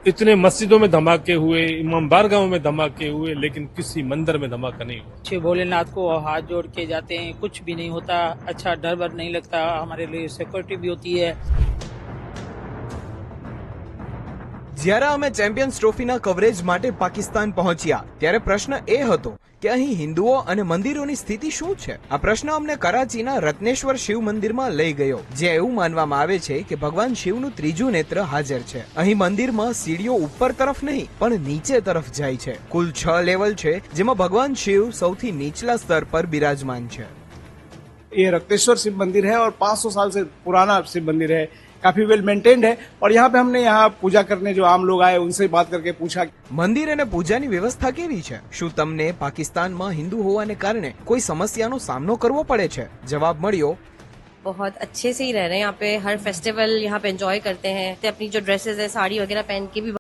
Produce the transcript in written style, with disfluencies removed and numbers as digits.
इतने मस्जिदों में धमाके हुए, इमाम बारगाहों में धमाके हुए, लेकिन किसी मंदिर में धमाका नहीं हुआ। श्री भोलेनाथ को हाथ जोड़ के जाते हैं, कुछ भी नहीं होता, अच्छा डर वर नहीं लगता, हमारे लिए सिक्योरिटी भी होती है। જ્યારે અમે ચેમ્પિયન્સ ટ્રોફીના કવરેજ માટે પાકિસ્તાન પહોંચ્યા ત્યારે પ્રશ્ન એ હતો કે અહીં હિન્દુઓ અને મંદિરોની સ્થિતિ શું છે। આ પ્રશ્ન અમને કરાચીના રત્નેશ્વર શિવ મંદિરમાં લઈ ગયો, જે એવું માનવામાં આવે છે કે ભગવાન શિવનું ત્રીજું નેત્ર હાજર છે। અહીં મંદિરમાં સીડીઓ ઉપર તરફ નહીં પણ નીચે તરફ જાય છે। કુલ 6 લેવલ છે, જેમાં ભગવાન શિવ સૌથી નીચલા સ્તર પર બિરાજમાન છે। ये रक्तेश्वर शिव मंदिर है और 500 साल से पुराना शिव मंदिर है, काफी वेल मेंटेन्ड है। और यहाँ पे हमने यहाँ पूजा करने जो आम लोग आए उनसे बात करके पूछा મંદિર અને પૂજાની વ્યવસ્થા કેવી છે। શું તમને પાકિસ્તાનમાં હિન્દુ હોવાને કારણે કોઈ સમસ્યાનો સામનો કરવો પડે છે? જવાબ મળ્યો, बहुत अच्छे से ही रह रहे हैं यहाँ पे। हर फेस्टिवल यहाँ पे एंजॉय करते हैं, अपनी जो ड्रेसेस है साड़ी वगैरह पहन के भी